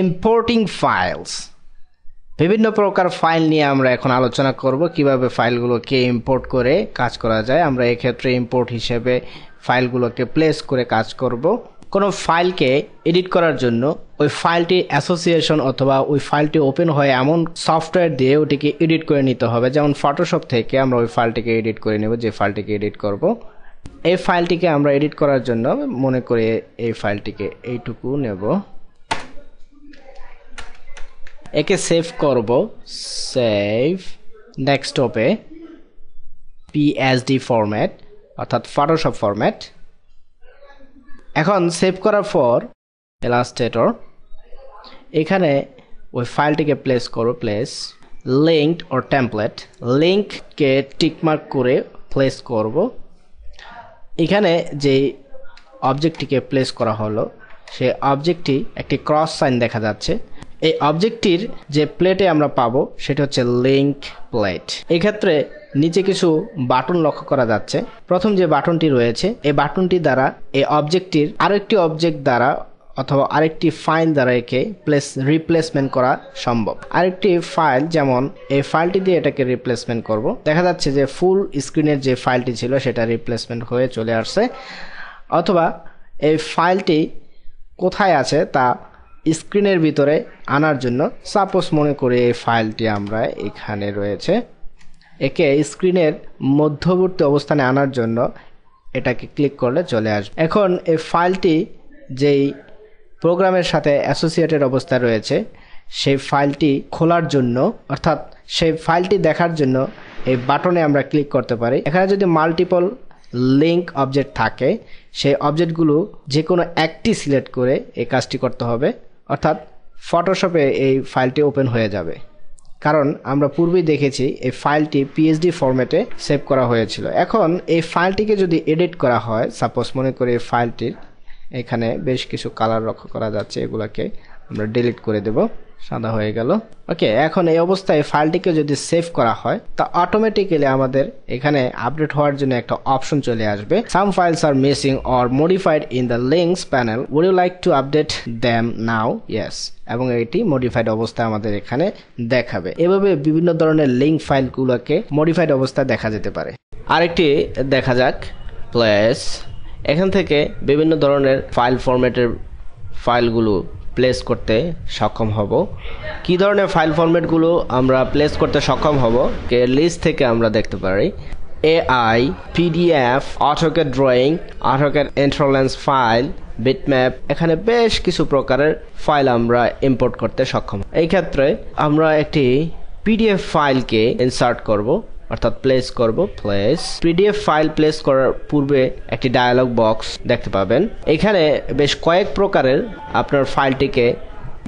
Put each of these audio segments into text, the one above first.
Importing files. বিভিন্ন প্রকার file নিয়ে আমরা এখন আলোচনা করব কিভাবে ফাইলগুলোকে ইম্পোর্ট করে কাজ করা যায়। আমরা এক্ষেত্রে ইম্পোর্ট হিসেবে ফাইলগুলোকে প্লেস করে কাজ করব। কোনো ফাইলকে এডিট করার জন্য ওই ফাইলটি অ্যাসোসিয়েশন অথবা ওই ফাইলটি ওপেন হয় এমন সফটওয়্যার দিয়ে ওটিকে এডিট করে নিতে হবে। যেমন ফটোশপ থেকে আমরা ওই ফাইলটিকে এডিট করে নেব, যে ফাইলটিকে এডিট করব। এই ফাইলটিকে আমরা এডিট করার জন্য মনে করি এই ফাইলটিকে এইটুকু নেব, একে সেভ করব, সেভ ডেস্কটপে পিএসডি ফরম্যাট অর্থাৎ ফটোশপ ফরম্যাট। এখন সেভ করার পর ইলাস্ট্রেটর এখানে ওই ফাইলটিকে প্লেস করব, প্লেস লিঙ্কড অর টেমপ্লেট, লিঙ্ককে টিকমার্ক করে প্লেস করব। এখানে যে অবজেক্টটিকে প্লেস করা হলো সেই অবজেক্টটি একটি ক্রস সাইন দেখা যাচ্ছে। এই অবজেক্টটির যে প্লেটে আমরা পাবো সেটা হচ্ছে লিঙ্ক প্লেট। এই ক্ষেত্রে নিচে কিছু বাটন লক্ষ্য করা যাচ্ছে। প্রথম যে বাটনটি রয়েছে এই বাটনটি দ্বারা এই অবজেক্টটির আরেকটি অবজেক্ট দ্বারা অথবা আরেকটি ফাইল দ্বারা একে রিপ্লেসমেন্ট করা সম্ভব। আরেকটি ফাইল, যেমন এই ফাইলটি দিয়ে এটাকে রিপ্লেসমেন্ট করব। দেখা যাচ্ছে যে ফুল স্ক্রিনের যে ফাইলটি ছিল সেটা রিপ্লেসমেন্ট হয়ে চলে আসছে। অথবা এই ফাইলটি কোথায় আছে তা স্ক্রিনের ভিতরে আনার জন্য, সাপোজ মনে করি এই ফাইলটি আমরা এখানে রয়েছে, একে স্ক্রিনের মধ্যবর্তী অবস্থানে আনার জন্য এটাকে ক্লিক করলে চলে আসবে। এখন এই ফাইলটি যেই প্রোগ্রামের সাথে অ্যাসোসিয়েটেড অবস্থায় রয়েছে সেই ফাইলটি খোলার জন্য অর্থাৎ সেই ফাইলটি দেখার জন্য এই বাটনে আমরা ক্লিক করতে পারি। এখানে যদি মাল্টিপল লিঙ্ক অবজেক্ট থাকে সেই অবজেক্টগুলো যে কোনো একটি সিলেক্ট করে এই কাজটি করতে হবে, অর্থাৎ ফটোশপে এই ফাইলটি ওপেন হয়ে যাবে। কারণ আমরা পূর্বেই দেখেছি এই ফাইলটি পিএসডি ফরম্যাটে সেভ করা হয়েছিল। এখন এই ফাইলটিকে যদি এডিট করা হয়, সাপোজ মনে করি এই ফাইলটির এখানে বেশ কিছু কালার লক্ষ্য করা যাচ্ছে, এগুলাকে আমরা ডিলিট করে দেব, সাদা হয়ে গেল। ওকে, এখন এই অবস্থায় ফাইলটিকে যদি সেভ করা হয় তা অটোমেটিক্যালি আমাদের এখানে আপডেট হওয়ার জন্য একটা অপশন চলে আসবে, some files are missing or modified in the links panel, would you like to update them now, yes, এবং এটি মডিফাইড অবস্থায় আমাদের এখানে দেখাবে। এভাবে বিভিন্ন ধরনের লিঙ্ক ফাইলগুলোকে মডিফাইড অবস্থায় দেখা যেতে পারে। আরেকটি দেখা যাক, প্লেস, এখান থেকে বিভিন্ন ধরনের ফাইল ফরম্যাটের ফাইলগুলো প্লেস করতে সক্ষম হব। কি ধরনের ফাইল ফরম্যাটগুলো আমরা প্লেস করতে সক্ষম হব কে লিস্ট থেকে আমরা দেখতে পারি। AI, PDF, AutoCAD drawing, AutoCAD এন্ট্রোলেন্স ফাইল, বিটম্যাপ, এখানে বেশ কিছু প্রকারের ফাইল আমরা ইম্পোর্ট করতে সক্ষম। এই ক্ষেত্রে আমরা একটি পিডিএফ ফাইলকে ইনসার্ট করব, অর্থাৎ প্লেস করব, প্লেস। পিডিএফ ফাইল প্লেস করার পূর্বে একটি ডায়ালগ বক্স দেখতে পাবেন। এখানে বেশ কয়েক প্রকারের আপনার ফাইলটিকে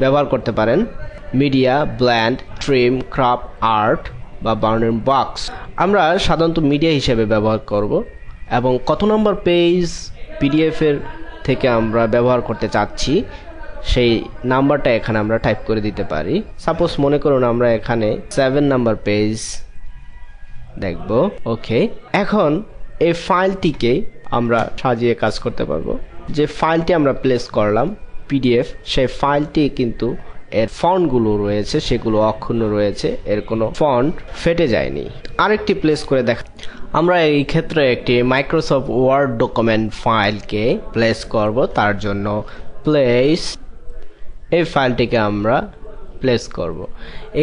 ব্যবহার করতে পারেন, media, bland, trim, crop, art বা বাউন্ডিং বক্স। আমরা সাধারণত মিডিয়া হিসেবে ব্যবহার করব এবং কত নম্বর পেজ পিডিএফ এর থেকে আমরা ব্যবহার করতে চাচ্ছি সেই নাম্বারটা এখানে আমরা টাইপ করে দিতে পারি। সাপোজ মনে করুন আমরা এখানে 7 নাম্বার পেজ দেখব। ওকে, এখন এই ফাইলটিকে আমরা সাজিয়ে কাজ করতে পারবো। যে ফাইলটি আমরা প্লেস করলাম পিডিএফ, সেই ফাইলটি কিন্তু এর ফন্টগুলো রয়েছে সেগুলো অক্ষুণ্ণ রয়েছে, এর কোনো ফন্ট ফেটে যায়নি। আরেকটি প্লেস করে দেখা, আমরা এই ক্ষেত্রে একটি মাইক্রোসফট ওয়ার্ড ডকুমেন্ট ফাইলকে প্লেস করব। তার জন্য প্লেস, এই ফাইলটিকে আমরা প্লেস করব।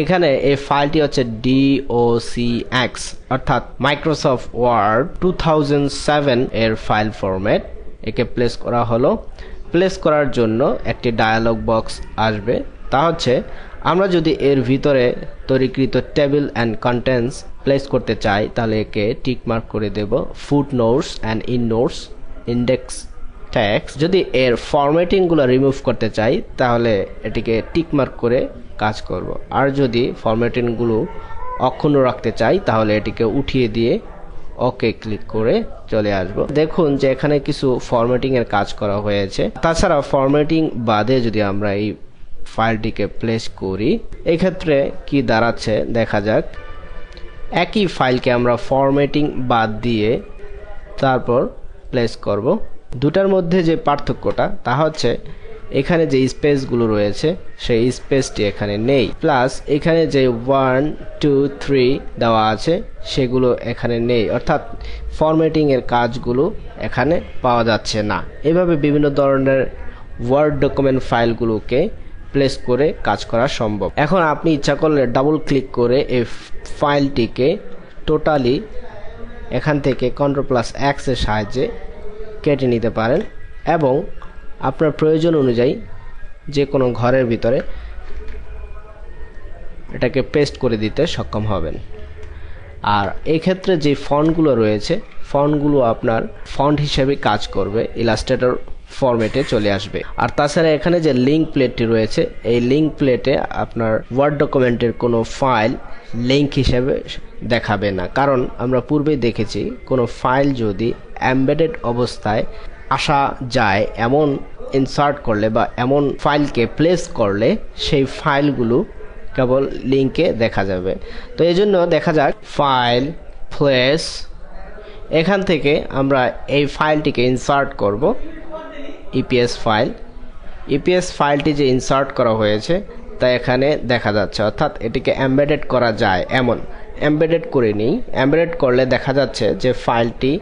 এখানে এই ফাইলটি হচ্ছে docx অর্থাৎ মাইক্রোসফট ওয়ার্ড 2007 এর ফাইল ফরম্যাট। একে প্লেস করা হলো। প্লেস করার জন্য একটি ডায়ালগ বক্স আসবে, তা হচ্ছে আমরা যদি এর ভিতরে তৈরিকৃত টেবিল অ্যান্ড কন্টেন্টস প্লেস করতে চাই তাহলে একে টিক মার্ক করে দেব, foot notes and end notes, index text. যদি এর ফরম্যাটিংগুলো রিমুভ করতে চাই তাহলে এটিকে টিক মার্ক করে কাজ করব। আর যদি ফরম্যাটিংগুলো অক্ষুণ্ণ রাখতে চাই তাহলে এটিকে উঠিয়ে দিয়ে ওকে ক্লিক করে চলে আসব। দেখুন যে এখানে কিছু ফরম্যাটিং এর কাজ করা হয়েছে। তাছাড়া ফরম্যাটিং বাদে যদি আমরা এই ফাইলটিকে প্লেস করি এই ক্ষেত্রে কি দাঁড়াচ্ছে দেখা যাক। একই ফাইলকে আমরা ফরম্যাটিং বাদ দিয়ে তারপর প্লেস করব। দুটার মধ্যে যে পার্থক্যটা তা হচ্ছে এখানে যে স্পেসগুলো রয়েছে সেই স্পেসটি এখানে নেই, প্লাস এখানে যে 1 2 3 দেওয়া আছে সেগুলো এখানে নেই, অর্থাৎ ফরম্যাটিং এর কাজগুলো এখানে পাওয়া যাচ্ছে না। এভাবে বিভিন্ন ধরনের ওয়ার্ড ডকুমেন্ট ফাইলগুলোকে প্লেস করে কাজ করা সম্ভব। এখন আপনি ইচ্ছা করলে ডাবল ক্লিক করে এই ফাইলটিকে টোটালি এখান থেকে Ctrl+X এর সাহায্যে কেটে নিতে পারেন এবং আপনার প্রয়োজন অনুযায়ী যে কোনো ঘরের ভিতরে এটাকে পেস্ট করে দিতে সক্ষম হবেন। আর এই ক্ষেত্রে যে ফন্টগুলো রয়েছে, ফন্টগুলো আপনার ফন্ট হিসেবে কাজ করবে, ইলাস্ট্রেটর ফরম্যাটে চলে আসবে। আর তাছাড়া এখানে যে লিঙ্ক প্লেটটি রয়েছে, এই লিঙ্ক প্লেটে আপনার ওয়ার্ড ডকুমেন্টের কোনো ফাইল লিঙ্ক হিসেবে দেখাবে না, কারণ আমরা পূর্বেই দেখেছি কোনো ফাইল যদি এমবেডেড অবস্থায় আসা যায় এমন ইনসার্ট করলে বা এমন ফাইলকে প্লেস করলে সেই ফাইলগুলো কেবল লিঙ্কে দেখা যাবে। তো এই জন্য দেখা যাক ফাইল প্লেস, এখান থেকে আমরা এই ফাইলটিকে ইনসার্ট করব। ইপিএস ফাইলটি যে ইনসার্ট করা হয়েছে তা এখানে দেখা যাচ্ছে, অর্থাৎ এটিকে এমবেডেড করা যায় এমন। এমবেডেড করে নিই, এমবেডেড করলে দেখা যাচ্ছে যে ফাইলটি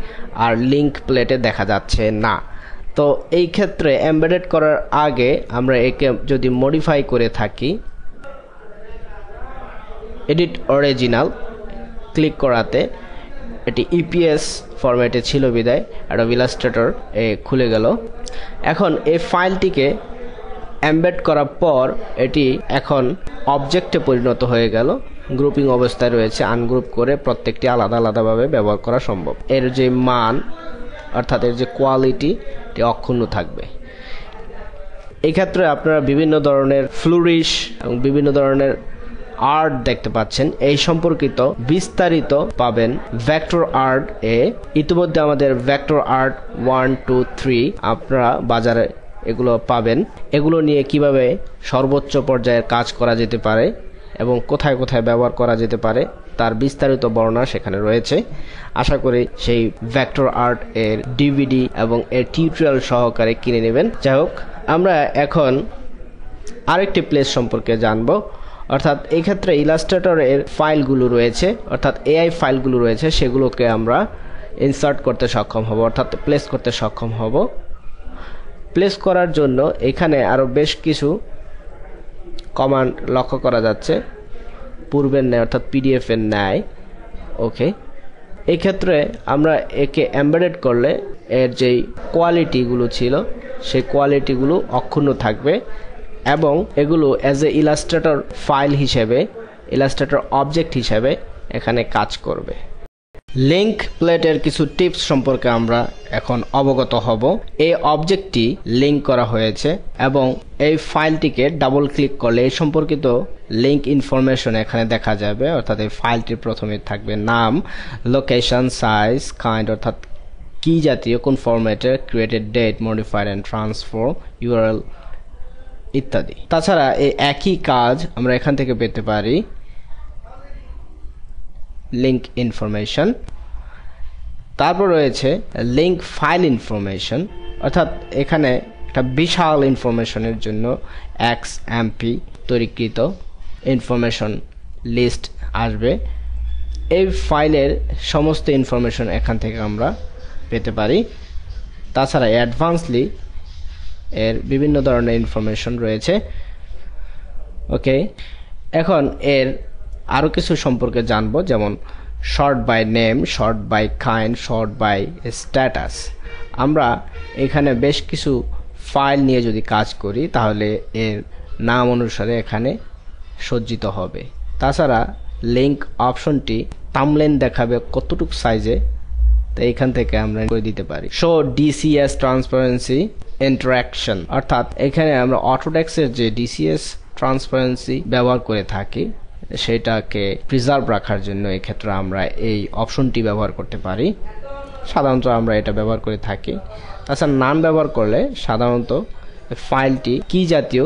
আর লিঙ্ক প্লেটে দেখা যাচ্ছে না। তো এই ক্ষেত্রে এমবেডেড করার আগে আমরা একে যদি মডিফাই করে থাকি, এডিট অরিজিনাল ক্লিক করাতে এটি ইপিএস ফরম্যাটে ছিল বিদায় অ্যাডোবি ইলাস্ট্রেটর খুলে গেল। এখন এই ফাইলটিকে এমবেড করার পর এটি এখন অবজেক্টে পরিণত হয়ে গেল, গ্রুপিং অবস্থায় রয়েছে। আনগ্রুপ করে প্রত্যেকটি আলাদা আলাদাভাবে ব্যবহার করা সম্ভব। এর যে মান অর্থাৎ এর যে কোয়ালিটি এটি অক্ষুণ্ণ থাকবে। এই ক্ষেত্রে আপনারা বিভিন্ন ধরনের ফ্লুরিশ এবং বিভিন্ন ধরনের আর্ট দেখতে পাচ্ছেন, এই সম্পর্কিত বিস্তারিত পাবেন ভেক্টর আর্ট এ। ইতিমধ্যে আমাদের ভেক্টর আর্ট 1 2 3 আপনারা বাজারে এগুলো পাবেন। এগুলো নিয়ে কিভাবে সর্বোচ্চ পর্যায়ের কাজ করা যেতে পারে এবং কোথায় কোথায় ব্যবহার করা যেতে পারে তার বিস্তারিত বর্ণনা সেখানে রয়েছে। আশা করি সেই ভেক্টর আর্ট এর ডিভিডি এবং এর টিউটোরিয়াল সহকারে কিনে নেবেন। যাই হোক, আমরা এখন আরেকটি প্লেস সম্পর্কে জানবো, অর্থাৎ এই ক্ষেত্রে ইলাস্ট্রেটরের ফাইলগুলো রয়েছে, অর্থাৎ এআই ফাইলগুলো রয়েছে, সেগুলোকে আমরা ইনসার্ট করতে সক্ষম হব, অর্থাৎ প্লেস করতে সক্ষম হব। প্লেস করার জন্য এখানে আরও বেশ কিছু কমান্ড লক্ষ্য করা যাচ্ছে পূর্বের ন্যায়, অর্থাৎ পিডিএফ এর ন্যায়। ওকে, এই ক্ষেত্রে আমরা একে এমবেডেড করলে এর যেই কোয়ালিটিগুলো ছিল সেই কোয়ালিটিগুলো অক্ষুণ্ণ থাকবে এবং এগুলো অ্যাজ এ ইলাস্ট্রেটর ফাইল হিসেবে, ইলাস্ট্রেটর অবজেক্ট হিসেবে এখানে কাজ করবে। লিঙ্ক প্লেটের কিছু টিপস সম্পর্কে আমরা এখন অবগত হব। এই অবজেক্টটি লিঙ্ক করা হয়েছে এবং এই ফাইলটিকে ডাবল ক্লিক করলে এই সম্পর্কিত লিঙ্ক ইনফরমেশন এখানে দেখা যাবে, অর্থাৎ এই ফাইলটির প্রথমে থাকবে নাম, লোকেশন, সাইজ, কাইন্ড অর্থাৎ কি জাতীয়, কোন ফরম্যাটের, created date, modified and transfer, URL ইত্যাদি। তাছাড়া এই একই কাজ আমরা এখান থেকে পেতে পারি লিঙ্ক ইনফরমেশন। তারপর রয়েছে লিঙ্ক ফাইল ইনফরমেশন, অর্থাৎ এখানে একটা বিশাল ইনফরমেশনের জন্য XMP তৈরিকৃত ইনফরমেশন লিস্ট আসবে। এই ফাইলের সমস্ত ইনফরমেশন এখান থেকে আমরা পেতে পারি। তাছাড়া অ্যাডভান্সলি এর বিভিন্ন ধরনের ইনফরমেশন রয়েছে। ওকে, এখন এর আরও কিছু সম্পর্কে জানবো, যেমন sort by name, sort by kind, sort by status. আমরা এখানে বেশ কিছু ফাইল নিয়ে যদি কাজ করি তাহলে এর নাম অনুসারে এখানে সজ্জিত হবে। তাছাড়া লিঙ্ক অপশনটি থাম্বনেইল দেখাবে কতটুকু সাইজে, তো এইখান থেকে আমরা করে দিতে পারি। শো ডিসিএস ট্রান্সপারেন্সি ইন্টারাকশন, অর্থাৎ এখানে আমরা অটোডেস্কের যে ডিসিএস ট্রান্সপারেন্সি ব্যবহার করে থাকি সেটাকে প্রিজার্ভ রাখার জন্য এক্ষেত্রে আমরা এই অপশনটি ব্যবহার করতে পারি। সাধারণত আমরা এটা ব্যবহার করে থাকি। তাছাড়া নান ব্যবহার করলে সাধারণত ফাইলটি কি জাতীয়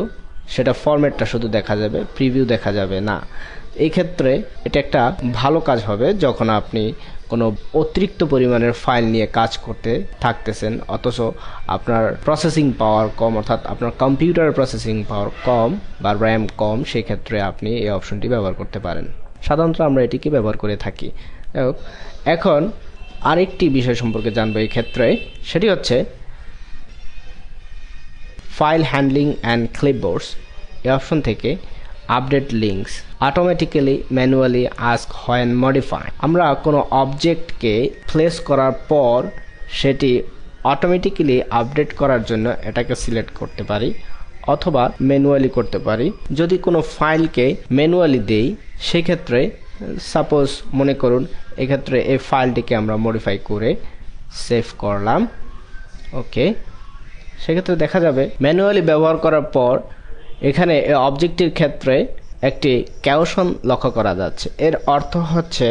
সেটা ফরম্যাটটা শুধু দেখা যাবে, প্রিভিউ দেখা যাবে না। এই ক্ষেত্রে এটা একটা ভালো কাজ হবে যখন আপনি কোনো অতিরিক্ত পরিমাণের ফাইল নিয়ে কাজ করতে থাকতেছেন, অথচ আপনার প্রসেসিং পাওয়ার কম, অর্থাৎ আপনার কম্পিউটারের প্রসেসিং পাওয়ার কম বা র্যাম কম, সেই ক্ষেত্রে আপনি এই অপশনটি ব্যবহার করতে পারেন। সাধারণত আমরা এটিকে ব্যবহার করে থাকি। এখন আরেকটি বিষয় সম্পর্কে জানবো এই ক্ষেত্রে, সেটি হচ্ছে ফাইল হ্যান্ডলিং অ্যান্ড ক্লিপবোর্ডস। এই অপশন থেকে update links automatically manually ask when modify. আমরা কোনো অবজেক্টকে প্লেস করার পর সেটি অটোমেটিক্যালি আপডেট করার জন্য এটাকে সিলেক্ট করতে পারি অথবা ম্যানুয়ালি করতে পারি। যদি কোনো ফাইলকে ম্যানুয়ালি দেই সেক্ষেত্রে সাপোজ মনে করুন এক্ষেত্রে এই ফাইলটিকে আমরা মডিফাই করে সেভ করলাম, ওকে, সেক্ষেত্রে দেখা যাবে ম্যানুয়ালি ব্যবহার করার পর এখানে এই অবজেক্টের ক্ষেত্রে একটি ক্যাওশন লক্ষ্য করা যাচ্ছে। এর অর্থ হচ্ছে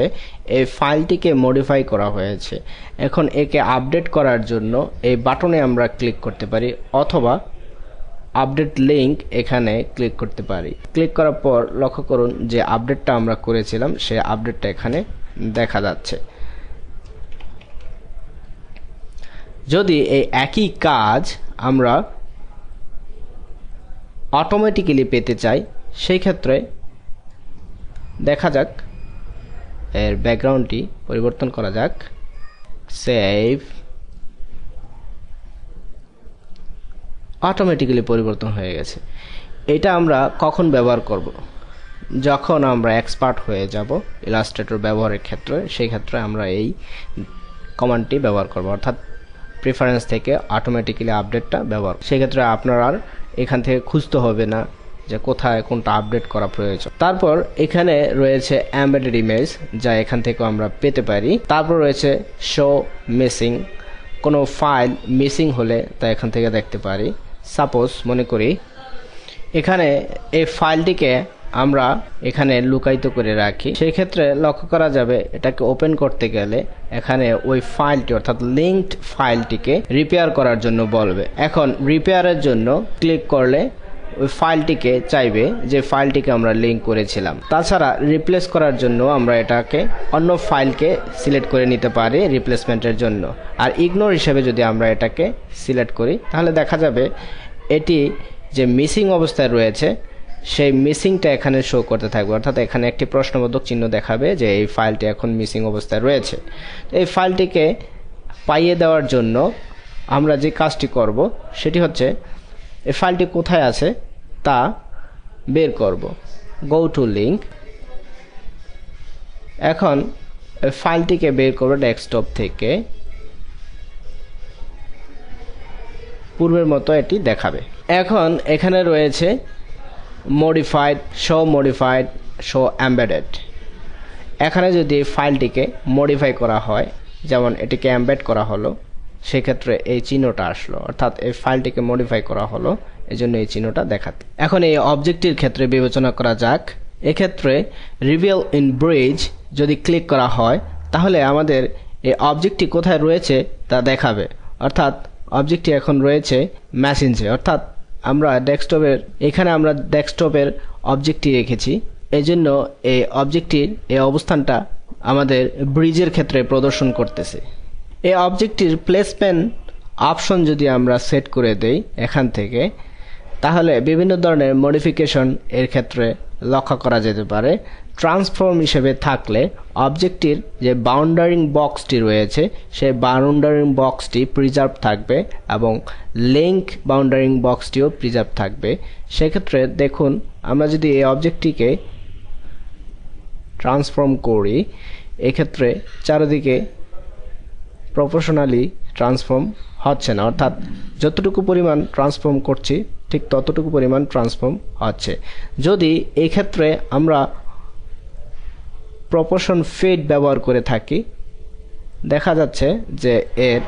এই ফাইলটিকে মডিফাই করা হয়েছে। এখন একে আপডেট করার জন্য এই বাটনে আমরা ক্লিক করতে পারি অথবা আপডেট লিঙ্ক এখানে ক্লিক করতে পারি। ক্লিক করার পর লক্ষ্য করুন যে আপডেটটা আমরা করেছিলাম সেই আপডেটটা এখানে দেখা যাচ্ছে। যদি এই একই কাজ আমরা অটোমেটিক্যালি পেতে চাই সেই ক্ষেত্রে দেখা যাক এর ব্যাকগ্রাউন্ডটি পরিবর্তন করা যাক, সেভ, অটোমেটিক্যালি পরিবর্তন হয়ে গেছে। এটা আমরা কখন ব্যবহার করব? যখন আমরা এক্সপার্ট হয়ে যাব ইলাস্ট্রেটর ব্যবহারের ক্ষেত্রে, সেই ক্ষেত্রে আমরা এই কমান্ডটি ব্যবহার করব, অর্থাৎ প্রেফারেন্স থেকে অটোমেটিক্যালি আপডেটটা ব্যবহার। সেক্ষেত্রে আপনার আর এখান থেকে খুঁজতে হবে না যে কোথায় কোনটা আপডেট করা প্রয়োজন। তারপর এখানে রয়েছে এমবেডেড ইমেজ, যা এখান থেকে আমরা পেতে পারি। তারপর রয়েছে শো মিসিং, কোনো ফাইল মিসিং হলে তা এখান থেকে দেখতে পারি। সাপোজ মনে করি এখানে এই ফাইলটিকে আমরা এখানে লুকায়িত করে রাখি, সেই ক্ষেত্রে লক্ষ্য করা যাবে এটাকে ওপেন করতে গেলে এখানে ওই ফাইলটি অর্থাৎ লিঙ্কড ফাইলটিকে রিপেয়ার করার জন্য বলবে। এখন রিপেয়ারের জন্য ক্লিক করলে ওই ফাইলটিকে চাইবে যে ফাইলটিকে আমরা লিঙ্ক করেছিলাম। তাছাড়া রিপ্লেস করার জন্য আমরা এটাকে অন্য ফাইলকে সিলেক্ট করে নিতে পারি রিপ্লেসমেন্টের জন্য। আর ইগনোর হিসেবে যদি আমরা এটাকে সিলেক্ট করি তাহলে দেখা যাবে এটি যে মিসিং অবস্থায় রয়েছে সেই মিসিংটা এখানে শো করতে থাকবে, অর্থাৎ এখানে একটি প্রশ্নবোধক চিহ্ন দেখাবে যে এই ফাইলটি এখন মিসিং অবস্থায় রয়েছে। এই ফাইলটিকে পাইয়ে দেওয়ার জন্য আমরা যে কাজটি করব সেটি হচ্ছে এই ফাইলটি কোথায় আছে তা বের করব, গো টু লিঙ্ক। এখন এই ফাইলটিকে বের করব ডেস্কটপ থেকে, পূর্বের মতো এটি দেখাবে। এখন এখানে রয়েছে মডিফাইড, শো এমবেডেড। এখানে যদি ফাইলটিকে মডিফাই করা হয়, যেমন এটিকে এমবেড করা হলো, সেক্ষেত্রে এই চিহ্নটা আসলো, অর্থাৎ এই ফাইলটিকে মডিফাই করা হলো, এই জন্য এই চিহ্নটা দেখাতে। এখন এই অবজেক্টটির ক্ষেত্রে বিবেচনা করা যাক। এক্ষেত্রে রিভিল ইন ব্রিজ যদি ক্লিক করা হয় তাহলে আমাদের এই অবজেক্টটি কোথায় রয়েছে তা দেখাবে, অর্থাৎ অবজেক্টটি এখন রয়েছে মেসেঞ্জে, অর্থাৎ আমরা ডেস্কটপের এখানে আমরা ডেস্কটপের অবজেক্টটি রেখেছি, এজন্য এই অবজেক্টটির এই অবস্থানটা আমাদের ব্রিজের ক্ষেত্রে প্রদর্শন করতেছে। এই অবজেক্টটির প্লেসমেন্ট অপশন যদি আমরা সেট করে দেই এখান থেকে, তাহলে বিভিন্ন ধরনের মডিফিকেশন এর ক্ষেত্রে লক্ষ্য করা যেতে পারে। ট্রান্সফর্ম হিসেবে থাকলে অবজেক্টটির যে বাউন্ডারিং বক্সটি রয়েছে সেই বাউন্ডারিং বক্সটি প্রিজার্ভ থাকবে এবং লিঙ্ক বাউন্ডারিং বক্সটিও প্রিজার্ভ থাকবে। সেক্ষেত্রে দেখুন আমরা যদি এই অবজেক্টটিকে ট্রান্সফর্ম করি, এক্ষেত্রে চারিদিকে প্রপোর্শনালি ট্রান্সফর্ম হচ্ছে না, অর্থাৎ যতটুকু পরিমাণ ট্রান্সফর্ম করছি ঠিক ততটুকু পরিমাণ ট্রান্সফর্ম হচ্ছে। যদি এই ক্ষেত্রে আমরা প্রপোর্শন ফিট ব্যবহার করে থাকি, দেখা যাচ্ছে যে এর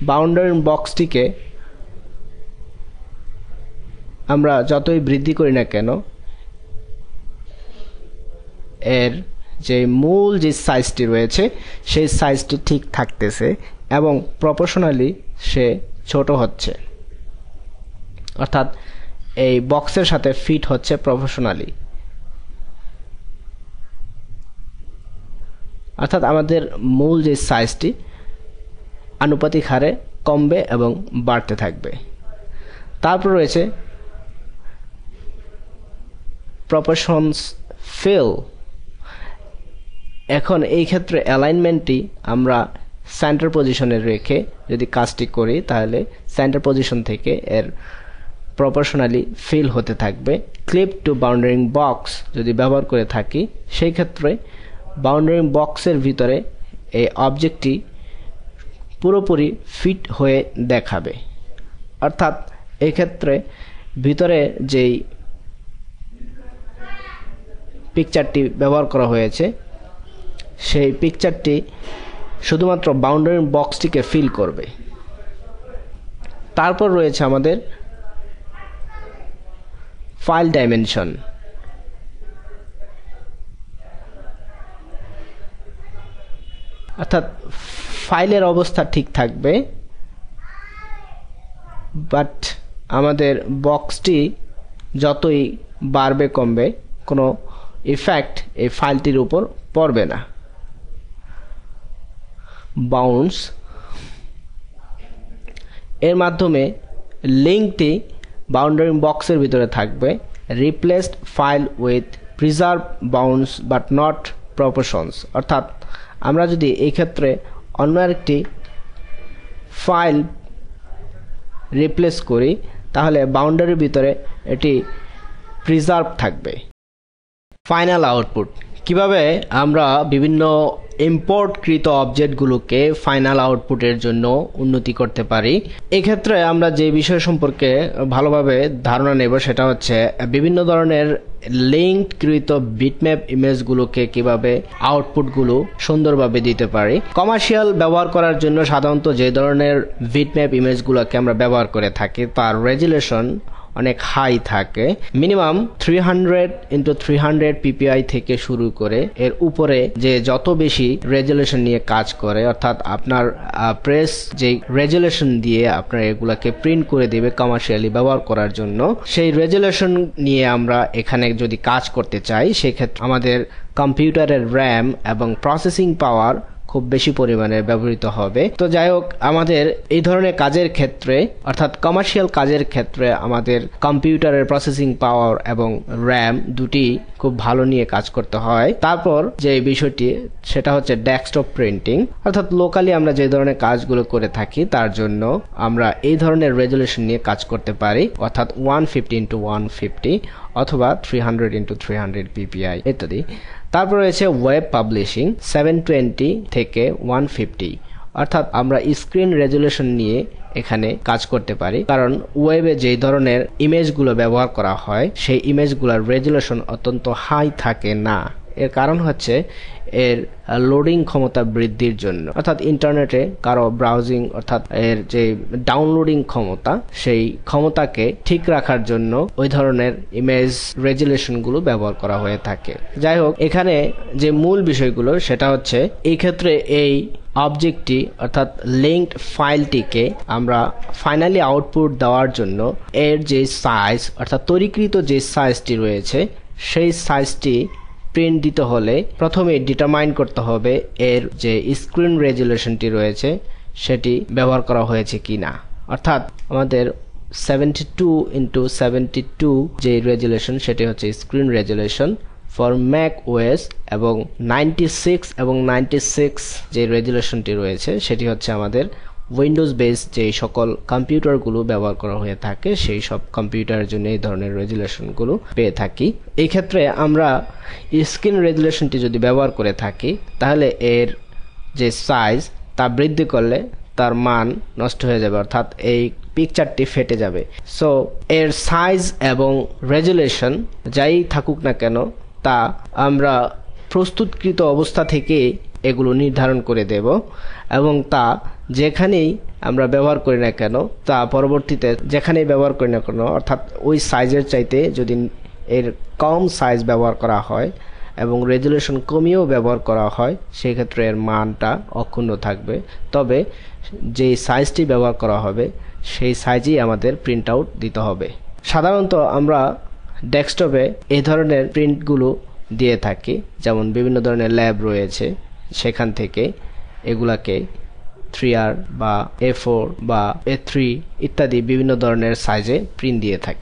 বাউন্ডারি বক্সটিকে আমরা যতই বৃদ্ধি করি না কেন এর যে মূল যে সাইজটি রয়েছে সেই সাইজটি ঠিক থাকতেছে এবং প্রপোর্শনালি সে ছোট হচ্ছে। অর্থাৎ এই বক্সের সাথে ফিট হচ্ছে প্রফেশনালি, অর্থাৎ আমাদের মূল যে সাইজটি আনুপাতিক হারে কমবে এবং বাড়তে থাকবে। তারপর রয়েছে প্রপোর্শনস ফিল। এখন এই ক্ষেত্রে অ্যালাইনমেন্টটি আমরা সেন্টার পজিশনে রেখে যদি কাজটি করি তাহলে সেন্টার পজিশন থেকে এর প্রপোর্শনালি ফিল হতে থাকবে। ক্লিপ টু বাউন্ডারিং বক্স যদি ব্যবহার করে থাকি সেই ক্ষেত্রে বাউন্ডারিং বক্সের ভিতরে এই অবজেক্টটি পুরোপুরি ফিট হয়ে দেখাবে, অর্থাৎ এই ক্ষেত্রে ভিতরে যেই পিকচারটি ব্যবহার করা হয়েছে সেই পিকচারটি শুধুমাত্র বাউন্ডারি বক্সটিকে ফিল করবে। তারপর রয়েছে আমাদের ফাইল ডাইমেনশন। অর্থাৎ ফাইলের অবস্থা ঠিক থাকবে, বাট আমাদের বক্সটি যতই বাড়বে কমবে কোনো ইফেক্ট এই ফাইলটির উপর পড়বে না। বাউন্স এর মাধ্যমে লিঙ্কটি বাউন্ডারি বক্সের ভিতরে থাকবে। Replaced file with preserve bounce but not proportions. অর্থাৎ আমরা যদি এই ক্ষেত্রে অন্য আরেকটি ফাইল রিপ্লেস করি তাহলে বাউন্ডারির ভিতরে এটি প্রিজার্ভ থাকবে। ফাইনাল আউটপুট, কিভাবে আমরা বিভিন্ন ইম্পোর্টকৃত অবজেক্টগুলোকে ফাইনাল আউটপুটের জন্য উন্নতি করতে পারি। এক্ষেত্রে আমরা যে বিষয় সম্পর্কে ভালোভাবে ধারণা নেব সেটা হচ্ছে বিভিন্ন ধরনের লিঙ্ককৃত বিটম্যাপ ইমেজগুলোকে কিভাবে আউটপুটগুলো সুন্দরভাবে দিতে পারি। কমার্শিয়াল ব্যবহার করার জন্য সাধারণত যে ধরনের বিটম্যাপ ইমেজগুলোকে আমরা ব্যবহার করে থাকি তার রেজুলেশন অনেক হাই থাকে, মিনিমাম 300x300 ppi থেকে শুরু করে এর উপরে যে যত বেশি রেজুলেশন নিয়ে কাজ করে, অর্থাৎ আপনার প্রেস যে রেজুলেশন দিয়ে আপনার এগুলাকে প্রিন্ট করে দেবে কমার্শিয়ালি ব্যবহার করার জন্য, সেই রেজুলেশন নিয়ে আমরা এখানে যদি কাজ করতে চাই সেক্ষেত্রে আমাদের কম্পিউটারের র্যাম এবং প্রসেসিং পাওয়ার খুব বেশি পরিমাণে ব্যবহৃত হবে। তো যাই হোক, আমাদের এই ধরনের কাজের ক্ষেত্রে অর্থাৎ কমার্শিয়াল কাজের ক্ষেত্রে আমাদের কম্পিউটারের প্রসেসিং পাওয়ার এবং র্যাম দুটি খুব ভালো নিয়ে কাজ করতে হয়। তারপর যে বিষয়টি সেটা হচ্ছে ডেস্কটপ প্রিন্টিং, অর্থাৎ লোকালি আমরা যে ধরনের কাজগুলো করে থাকি তার জন্য আমরা এই ধরনের রেজুলেশন নিয়ে কাজ করতে পারি, অর্থাৎ 150x150 অথবা 300x300 ppi ইত্যাদি। তারপর রয়েছে ওয়েব পাবলিশিং 720 থেকে 150, অর্থাৎ আমরা স্ক্রিন রেজুলেশন নিয়ে এখানে কাজ করতে পারি, কারণ ওয়েবে যেই ধরনের ইমেজগুলো ব্যবহার করা হয় সেই ইমেজগুলোর রেজুলেশন অত্যন্ত হাই থাকে না। এর কারণ হচ্ছে এর লোডিং ক্ষমতা বৃদ্ধির জন্য, অর্থাৎ ইন্টারনেটে কারো ব্রাউজিং অর্থাৎ এর যে ডাউনলোডিং ক্ষমতা সেই ক্ষমতাকে ঠিক রাখার জন্য ওই ধরনের ইমেজ রেজুলেশনগুলো ব্যবহার করা হয়ে থাকে। যাই হোক, এখানে যে মূল বিষয়গুলো সেটা হচ্ছে এই ক্ষেত্রে এই অবজেক্টটি অর্থাৎ লিঙ্কড ফাইলটিকে আমরা ফাইনালি আউটপুট দেওয়ার জন্য এর যে সাইজ অর্থাৎ তৈরিকৃত যে সাইজটি রয়েছে সেই সাইজটি প্রিন্ট দিতে হলে প্রথমে ডিটারমাইন করতে হবে এর যে স্ক্রিন রেজুলেশনটি রয়েছে সেটি ব্যবহার করা হয়েছে কিনা, অর্থাৎ আমাদের 72x72 যে রেজুলেশন সেটি হচ্ছে screen resolution for Mac OS এবং 96 এবং 96 যে রেজুলেশনটি রয়েছে সেটি হচ্ছে আমাদের উইন্ডোজ বেস যে সকল কম্পিউটারগুলো ব্যবহার করা হয়ে থাকে সেই সব কম্পিউটারের জন্য এই ধরনের রেজুলেশনগুলো পেয়ে থাকি। এই ক্ষেত্রে আমরা স্ক্রিন রেজুলেশনটি যদি ব্যবহার করে থাকি তাহলে এর যে সাইজ তা বৃদ্ধি করলে তার মান নষ্ট হয়ে যাবে, অর্থাৎ এই পিকচারটি ফেটে যাবে। সো এর সাইজ এবং রেজুলেশন যাই থাকুক না কেন তা আমরা প্রস্তুতকৃত অবস্থা থেকে এগুলো নির্ধারণ করে দেব এবং তা যেখানেই আমরা ব্যবহার করি না কেন তা পরবর্তীতে যেখানেই ব্যবহার করি না কেন অর্থাৎ ওই সাইজের চাইতে যদি এর কম সাইজ ব্যবহার করা হয় এবং রেজুলেশন কমিয়েও ব্যবহার করা হয় সেই ক্ষেত্রে এর মানটা অক্ষুণ্ণ থাকবে। তবে যে সাইজটি ব্যবহার করা হবে সেই সাইজেই আমাদের প্রিন্ট আউট দিতে হবে। সাধারণত আমরা ডেস্কটপে এই ধরনের প্রিন্টগুলো দিয়ে থাকি, যেমন বিভিন্ন ধরনের ল্যাব রয়েছে, সেখান থেকে এগুলাকে 3R বা A4 বা A3 ইত্যাদি বিভিন্ন ধরনের সাইজে প্রিন্ট দিয়ে থাকি।